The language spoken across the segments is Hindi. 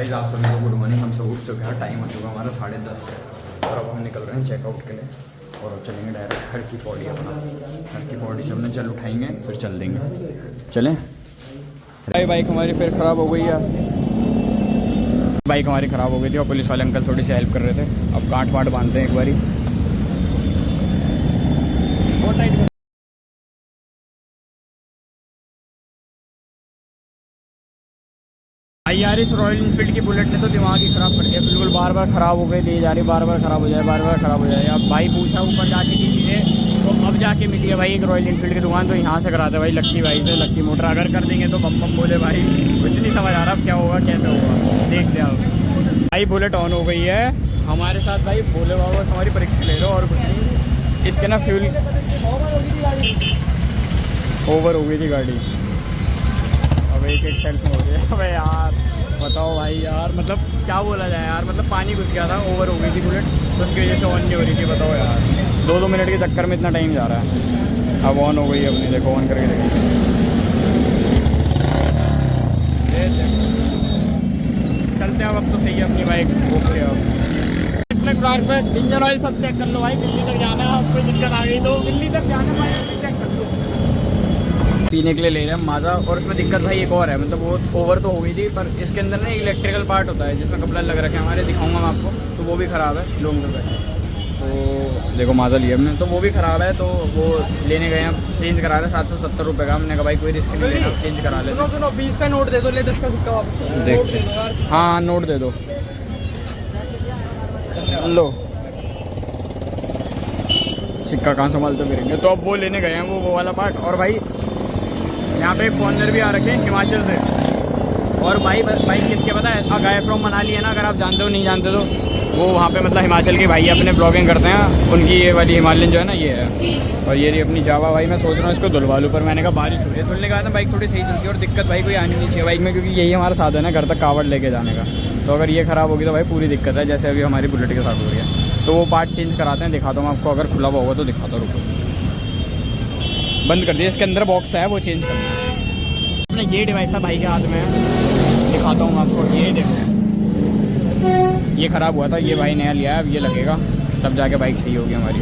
गाइस आप सभी को गुड मॉर्निंग। हम सब उठ चुके हैं, टाइम हो चुका हमारा 10:30 और अब हम निकल रहे हैं चेकआउट के लिए और अब चलेंगे डायरेक्ट हर की पौड़ी। अपना हर की पौड़ी से हमने जल उठाएंगे फिर चल देंगे। चलें। बाइक हमारी फिर ख़राब हो गई है। बाइक हमारी ख़राब हो गई थी और पुलिस वाले अंकल थोड़ी सी हेल्प कर रहे थे। अब गांठ वाँठ बांधते हैं एक बारी। बहुत टाइट यार, इस रॉयल इनफील्ड की बुलेट ने तो दिमाग ही ख़राब कर दिया बिल्कुल। बार बार ख़राब हो गई, ले जा रही, बार बार ख़राब हो जाए, बार बार ख़राब हो जाए। अब भाई पूछा ऊपर जाके किसी ने, तो अब जाके मिली है भाई एक रॉयल इनफील्ड की दुकान, तो यहाँ से कराते भाई लक्की भाई से। लक्की मोटर अगर कर देंगे तो बम बम बोले भाई। कुछ नहीं समझ आ रहा अब क्या होगा कैसे होगा, देखते हैं। अब भाई बुलेट ऑन हो गई है हमारे साथ। भाई भोले बाबा हमारी परीक्षा ले लो और कुछ नहीं। इसके ना फ्यूल ओवर हो गई थी गाड़ी। अब एक सेल्फ में हो गया। अबे यार बताओ भाई यार, मतलब क्या बोला जाए यार। मतलब पानी घुस गया था, ओवर हो गई थी बुलेट, तो उसकी वजह से ऑन नहीं हो रही थी। बताओ यार, 2-2 मिनट के चक्कर में इतना टाइम जा रहा है। अब ऑन हो गई अपनी, देखो ऑन करके देखो। चलते हैं अब तो सही है अपनी बाइक। ओके अब इंजन ऑयल सब चेक कर लो भाई। दिल्ली तक जाना है, आपको दिक्कत आ गई तो दिल्ली तक जाना भाई चेक कर लो। पीने के लिए ले रहे हैं माजा। और उसमें दिक्कत भाई एक और है, मतलब वो ओवर तो हो गई थी पर इसके अंदर ना इलेक्ट्रिकल पार्ट होता है जिसमें कपड़ा लग रखे हैं हमारे, दिखाऊंगा मैं आपको। तो वो भी ख़राब है लोग में वैसे। तो देखो माजा लिया हमने, तो वो भी ख़राब है। तो वो लेने गए हैं, चेंज करा रहे हैं 770 रुपये का। हमने कहा भाई कोई रिस्क नहीं लेना, चेंज करा लेते। सुनो 20 का नोट दे दो, ले 10 का सिक्का वापस देखते हैं। हाँ नोट दे दो, लो सिक्का कहाँ संभालते फिरेंगे। तो अब वो लेने गए हैं वो वाला पार्ट। और भाई यहाँ पे फॉर्नर भी आ रखे हैं हिमाचल से। और भाई बस बाइक किसके पता है, गाय फ्रॉम मनाली है ना, अगर आप जानते हो नहीं जानते तो वो वहाँ पे मतलब हिमाचल के भाई अपने ब्लॉगिंग करते हैं। उनकी ये वाली हिमालयन जो है ना ये है। और ये रही अपनी जावा। भाई मैं सोच रहा हूँ इसको धुलवा लूँ, पर मैंने कहा बारिश हो रही है। धुलने का था बाइक थोड़ी सही चलती है और दिक्कत भाई कोई आनी नहीं चाहिए बाइक में, क्योंकि यही हमारा साधन है घर तक कावड़ लेके जाने का। तो अगर ये ख़राब होगी तो भाई पूरी दिक्कत है, जैसे अभी हमारी बुलेट के साथ हो रही है। तो वो पार्ट चेंज कराते हैं, दिखाता हूँ आपको। अगर खुला हुआ होगा तो दिखाता हूँ, रुको। बंद कर दिया। इसके अंदर बॉक्स है वो चेंज करना है। अपना ये डिवाइस था भाई के हाथ में, दिखाता हूँ आपको। ये देखो ये ख़राब हुआ था, ये भाई नया लिया है। अब ये लगेगा तब जाके बाइक सही होगी हमारी।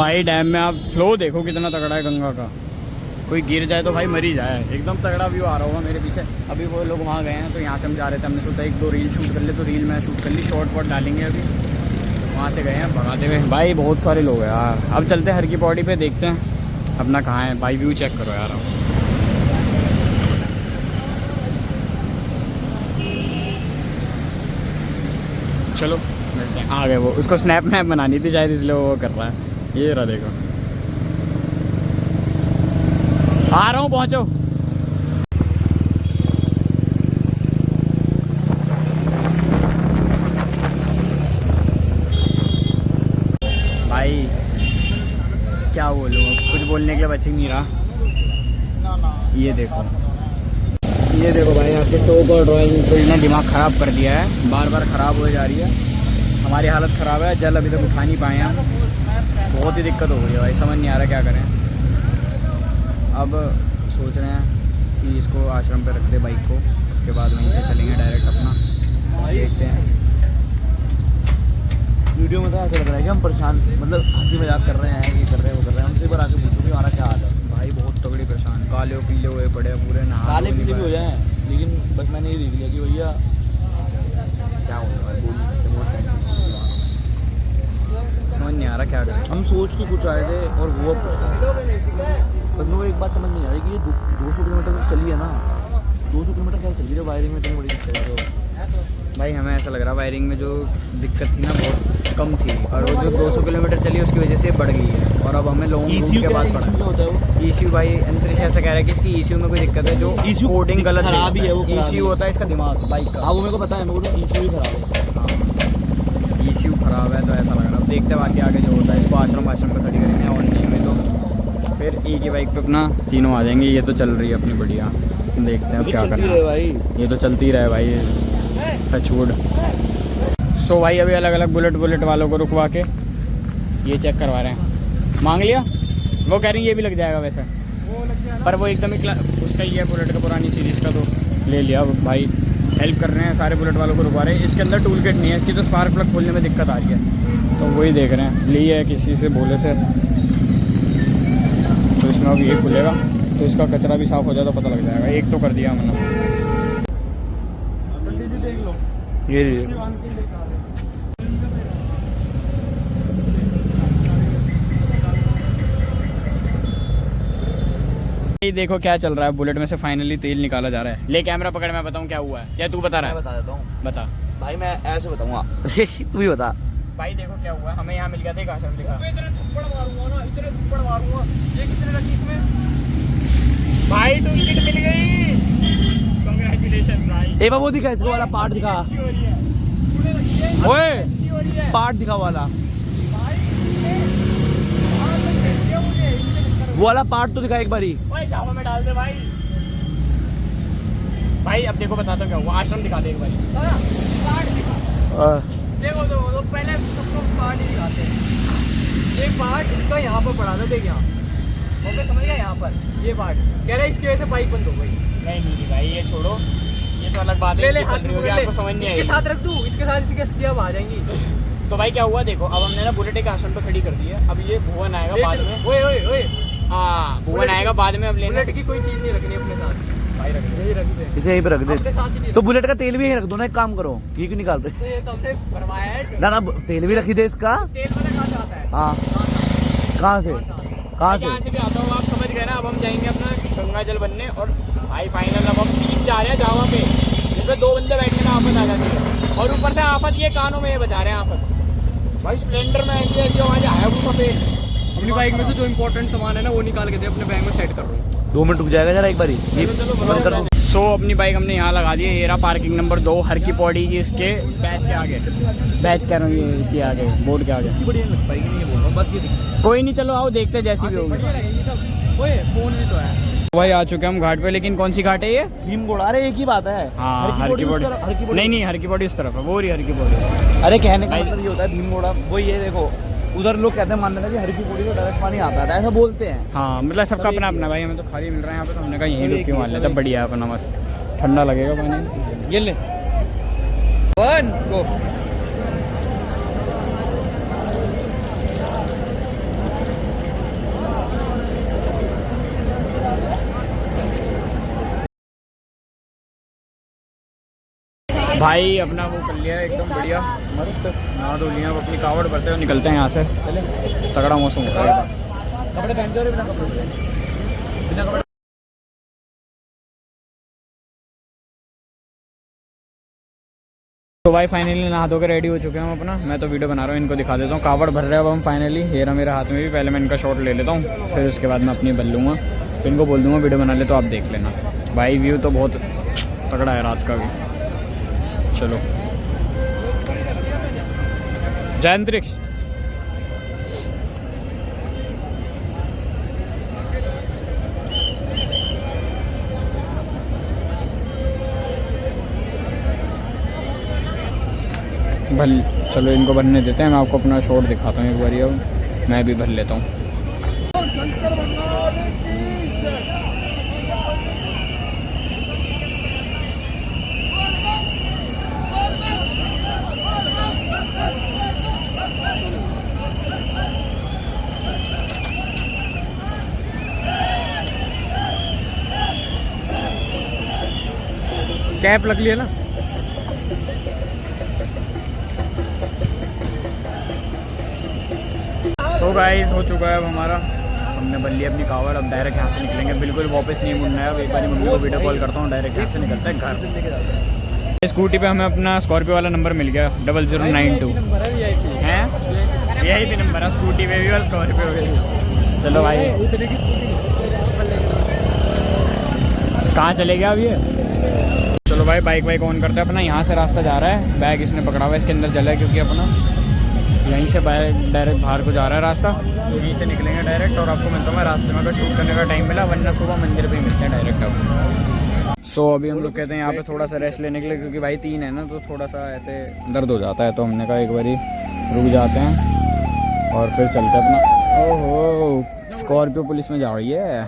भाई डैम में आप फ्लो देखो कितना तगड़ा है गंगा का। कोई गिर जाए तो भाई मरी जाए। एकदम तगड़ा व्यू आ रहा होगा मेरे पीछे। अभी वो लोग वहाँ गए हैं तो यहाँ से हम जा रहे थे। हमने सोचा 1-2 रील शूट कर ले, तो रील में शूट कर ली, शॉर्ट वॉट डालेंगे। अभी वहाँ से गए हैं भगाते हुए। भाई बहुत सारे लोग हैं यार। अब चलते हैं हर की पौड़ी पे, देखते हैं अपना कहाँ है। भाई व्यू चेक करो यार। चलो मिलते हैं। आ गए वो, उसको स्नैप मैप बनानी थी शायद इसलिए वो कर रहा है। ये रहा देखो, आ रहा हूँ, पहुँचो। भाई क्या बोलूँ, कुछ बोलने के लिए बच ही नहीं रहा। ये देखो भाई आपके शो को रॉयल इनफील्ड ने दिमाग ख़राब कर दिया है। बार बार ख़राब हो जा रही है, हमारी हालत ख़राब है। जल अभी तक उठा नहीं पाए हैं, बहुत ही दिक्कत हो गई है भाई। समझ नहीं आ रहा क्या करें। अब सोच रहे हैं कि इसको आश्रम पे रख दे बाइक को, उसके बाद वहीं से चलेंगे डायरेक्ट अपना। देखते हैं। वीडियो में तो ऐसा लग रहा है कि हम परेशान, मतलब हंसी मजाक कर रहे हैं, ये कर रहे हैं वो कर रहे हैं। हमसे एक बार आके पूछो कि हमारा क्या हाल है। भाई बहुत तगड़ी परेशान, काले पीले हुए पड़े पूरे, नहा काले पीले भी हो जाए, लेकिन बस मैंने ये देख लिया कि भैया क्या हो रहा है। समझ नहीं आ रहा क्या करें। हम सोच के कुछ आए थे और हुआ कुछ। बस मेरे को एक बात समझ नहीं आ रही कि ये 200 किलोमीटर चली है ना। 200 किलोमीटर क्या चली है, वायरिंग में इतनी बड़ी दिक्कत है। तो भाई हमें ऐसा लग रहा है वायरिंग में जो दिक्कत थी ना बहुत कम थी, और वो जो 200 किलोमीटर चली उसकी वजह से बढ़ गई है। और अब हमें लॉन्ग रूट के बाद पड़ा ECU। भाई अंतरिक्ष ऐसा कह रहा है कि इसकी ECU में कोई दिक्कत है, जो कोडिंग गलत खराब ही है। वो ECU होता है इसका दिमाग बाइक का। हाँ वो मेरे को पता है, मेरे को ECU ही खराब है। हाँ ECU ख़राब है तो ऐसा लग रहा है। अब देखते हैं बाकी आगे जो होता है। इसको आश्रम पे खड़ी करेंगे और नहीं हुई तो फिर एक ही बाइक पे अपना तीनों आ जाएंगे। ये तो चल रही है अपनी बढ़िया, देखते हैं अब क्या करना है भाई। ये तो चलती ही रहे भाई, टचवुड। सो भाई अभी अलग अलग बुलेट वालों को रुकवा के ये चेक करवा रहे हैं। मांग लिया, वो कह रही है ये भी लग जाएगा वैसे, पर वो एकदम ही उसका ही है बुलेट का पुरानी सीरीज़ का, तो ले लिया भाई। हेल्प कर रहे हैं, सारे बुलेट वालों को रुकवा रहे हैं। इसके अंदर टूल किट नहीं है, इसकी तो स्पार्क प्लग खोलने में दिक्कत आ रही है, तो वही देख रहे हैं। ली है किसी से बोले से, तो इसमें अब ये खुलेगा तो इसका कचरा भी साफ़ हो जाए तो पता लग जाएगा। एक तो कर दिया मैंने। ये देखो क्या चल रहा है, बुलेट में से फाइनली तेल निकाला जा रहा है। ले कैमरा पकड़, मैं बताऊँ क्या हुआ है। क्या तू बता रहा है? मैं बता देता हूँ। बता भाई मैं ऐसे बताऊँगा तू ही बता। भाई देखो क्या हुआ, हमें यहाँ मिल गया था एक आश्रम लिखा। इतने थप्पड़ मारूंगा ये किसने रखी इसमें? भाई टूल किट मिल गई, कांग्रेचुलेशन भाई। ए बाबू दिखा, इसको वाला पार्ट दिखा। ओए पार्ट दिखा वाला, वो वाला पार्ट तो दिखा एक बारी। ओए जावा में डाल दे भाई। भाई अब देखो बताता हूँ क्या हुआ, आश्रम दिखा दे एक बारी। देखो तो पहले सबको पार्ट ही दिखाते हैं। ये पार्ट इसका यहाँ पर पड़ा था, देख यहाँ ओके, समझ गया? यहाँ पर ये पार्ट कह रहा है इसकी वजह से बाइक बंद हो गई। नहीं भाई ये छोड़ो, ये तो अलग बात है। ले चल रही होगी, आपको समझ नहीं आएगी। इसके साथ रख दूँ, इसके साथ इसकी अस्थियाँ आ जाएंगी। तो भाई क्या हुआ देखो, अब हमने ना बुलेट एक आश्रम पे खड़ी कर दी है। अब ये भुवन आएगा बाद में। ओए ओए ओए, हाँ भुवन आएगा बाद में। अब लेना बुलेट की कोई चीज़ नहीं रखनी अपने साथ भाई, रख दे, यही रख दे, इसे यहीं पे रख अपने दे। साथ ही नहीं तो बुलेट का तेल भी यहीं रख दो ना, एक काम करो, ये क्यों निकाल रहे? रखते। ये तब से भरवाया है। ना तेल भी रखी दे इसका। तेल वाला कहाँ से आता है? हाँ कहाँ से? कहाँ से? यहाँ से भी आता हूँ, आप समझ गए ना। अब हम जाएंगे अपना गंगा जल बनने और भाई फाइनल अब हम 3 जा रहे हैं जावा पे, जिसमें 2 बंदे बैठने में आफत आ जाती है। और ऊपर से आफत ये कानों में ये बचा रहे हैं आफत। भाई स्प्लेंडर में ऐसी आवाज़ आया वो सफेद। अपनी बाइक में से जो इम्पोर्टेंट सामान है ना वो निकाल के दे, अपने बैग में सेट कर रहा हूँ। 2 मिनट रुक जाएगा जरा एक बारी। बंद कर दो। सो अपनी बाइक हमने यहाँ लगा दी है। ये रहा पार्किंग नंबर 2 हर की पौड़ी की, इसके बैच के आगे। बैच कह रहा हूँ, ये इसके आगे बोर्ड के आगे। बढ़िया लग पाएगी नहीं, ये बोल रहा हूँ बस ये दिख। कोई नहीं, चलो आओ देखते हैं जैसी भी होगी। ओए फोन भी तो है भाई आ चुके हम घाट पे, लेकिन कौन सी घाट है ये? भीमगोड़ा, अरे एक ही बात है। हाँ हर की पौड़ी। नहीं हर की पौड़ी इस तरफ है, वो रही हर की पौड़ी। अरे कहने का मतलब ये होता है भीमगोड़ा, वो ये देखो उधर लोग कहते हैं मानने का कि हर की पौड़ी को डायरेक्ट पानी आता है, ऐसा बोलते हैं। हाँ मतलब सबका अपना अपना भाई, हमें तो खाली मिल रहा है यहाँ पे, तो हमने कहा यहीं डुबकी मार लेते हैं। बढ़िया अपना मस्त ठंडा लगेगा पानी। ये ले गो। भाई अपना वो कर लिया एकदम बढ़िया मस्त, नहा धो लिया। अब अपनी कावड़ भरते हुए निकलते हैं यहाँ से। चले, तगड़ा मौसम हो रहा है। कपड़े पहन के बिना कपड़े बिना कपड़े। तो भाई फाइनली नहा धो के रेडी हो चुके हैं हम अपना। मैं तो वीडियो बना रहा हूँ, इनको दिखा देता हूँ। कावड़ भर रहे हैं अब हम फाइनली। हेरा मेरे हाथ में भी, पहले मैं इनका शॉट ले लेता हूँ, फिर उसके बाद मैं अपनी बल लूँगा। तो इनको बोल दूँगा वीडियो बना ले, तो आप देख लेना। भाई व्यू तो बहुत तगड़ा है रात का भी। चलो जय अंतरिक्ष। चलो इनको भरने देते हैं। मैं आपको अपना शॉट दिखाता हूँ एक बार, अब मैं भी भर लेता हूँ। कैप लग लिया ना। सो गाइस हो चुका है अब हमारा, हमने भर लिया अपनी कावड़। अब डायरेक्ट यहाँ से निकलेंगे, बिल्कुल वापस नहीं मुड़ना है। अब एक बार मम्मी को वीडियो कॉल करता हूँ, डायरेक्ट यहाँ से निकलते हैं घर। स्कूटी पे हमें अपना स्कॉर्पियो वाला नंबर मिल गया 0092 हैं, यही भी नंबर है स्कूटी पे भी और स्कॉर्पियो पे भी। चलो भाई कहाँ चले गया अब ये। चलो भाई बाइक ऑन करते हैं अपना। यहाँ से रास्ता जा रहा है, बैग इसने पकड़ा हुआ है, इसके अंदर जला है क्योंकि अपना यहीं से डायरेक्ट बाहर को जा रहा है रास्ता, तो यहीं से निकलेंगे डायरेक्ट और आपको मिलता हूँ मैं रास्ते में अगर शूट करने का टाइम मिला, वरना सुबह मंदिर पे ही मिलते हैं डायरेक्ट अब। सो अभी हम लोग कहते हैं यहाँ पे थोड़ा सा रेस्ट लेने के लिए, क्योंकि भाई 3 है ना तो थोड़ा सा ऐसे दर्द हो जाता है, तो हमने कहा एक बारी रुक जाते हैं और फिर चलते हैं अपना। ओहो स्कॉर्पियो पुलिस में जा रही है,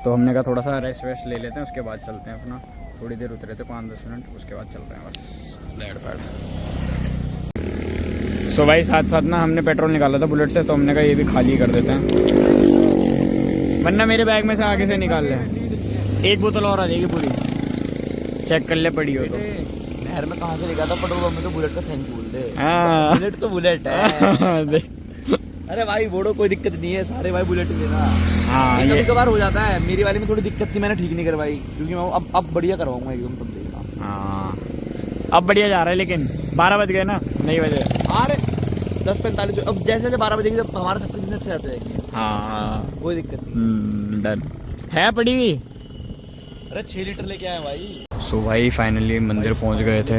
तो हमने कहा थोड़ा सा रेस्ट वेस्ट ले लेते हैं, उसके बाद चलते हैं अपना। थोड़ी देर उतरे थे 5-10 मिनट, उसके बाद चलते हैं बस लेट पैड। सो भाई साथ साथ ना हमने पेट्रोल निकाला था बुलेट से, तो हमने कहा ये भी खाली कर देते हैं, वरना मेरे बैग में से आगे से निकाल ले। एक बोतल और आ जाएगी पूरी, चेक कर ले पड़ी हो तो। नहर में कहाँ से लेगा था पेट्रोल पंप में, तो बुलेट का थैंक बोल दे। हाँ। बुलेट तो बुलेट है। अरे भाई बोलो कोई दिक्कत नहीं है, सारे भाई बुलेट लेना। हाँ कभी ये कभार हो जाता है, मेरी वाली में थोड़ी दिक्कत थी, मैंने ठीक नहीं करवाई, क्योंकि मैं अब बढ़िया करवाऊंगा एकदम, तब देखना। हाँ अब बढ़िया जा रहा है, लेकिन 12 बज गए ना, नहीं बजे। अरे 10:45 अब जैसे जैसे 12 बजेगी जब हमारे सबके दिन अच्छे जाते जाएंगे। हाँ कोई दिक्कत नहीं। डन है पड़ी हुई। अरे 6 लीटर लेके आए भाई। सो भाई फाइनली मंदिर पहुंच गए थे।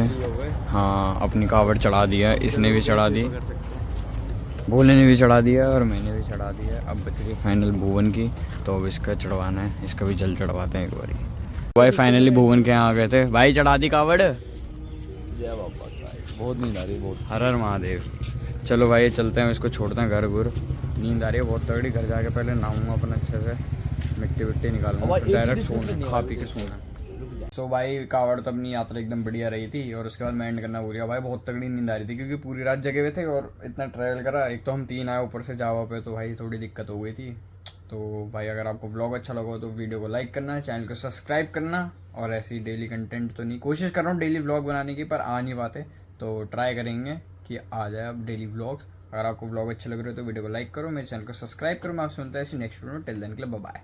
हाँ अपनी कावड़ चढ़ा दिया, इसने भी चढ़ा दी, भोले ने भी चढ़ा दिया और मैंने भी चढ़ा दिया। अब बच रही फाइनल भुवन की, तो अब इसका चढ़वाना है, इसका भी जल चढ़वाते हैं एक बारी। भाई फाइनली भुवन के यहाँ आ गए थे, भाई चढ़ा दी कावड़। जय बाबा, बहुत नींद आ रही है बहुत। हर हर महादेव। चलो भाई चलते हैं, इसको छोड़ते हैं घर गुर, नींद आ रही है बहुत तगड़ी। घर जाके पहले नहाऊंगा अपना अच्छे से, मिट्टी विट्टी निकालूंगा, फिर डायरेक्ट सोना, खा पी के सोना। सो भाई कावड़ तो अपनी यात्रा एकदम बढ़िया रही थी, और उसके बाद मैं एंड करना भूल गया भाई, बहुत तगड़ी नींद आ रही थी, क्योंकि पूरी रात जगे हुए थे और इतना ट्रैवल करा। एक तो हम 3 आए ऊपर से जावा पे, तो भाई थोड़ी दिक्कत हो गई थी। तो भाई अगर आपको व्लॉग अच्छा लगा हो तो वीडियो को लाइक करना, चैनल को सब्सक्राइब करना, और ऐसी डेली कंटेंट तो नहीं, कोशिश कर रहा हूँ डेली व्लॉग बनाने की, पर आ नहीं पाते, तो ट्राई करेंगे कि आ जाए अब डेली व्लॉग्स। अगर आपको व्लॉग अच्छे लग रहे हो तो वीडियो को लाइक करो, मेरे चैनल को सब्सक्राइब करो। मैं आपसे मिलता है ऐसी नेक्स्ट वीडियो में, टिल देन के लिए बाय बाय।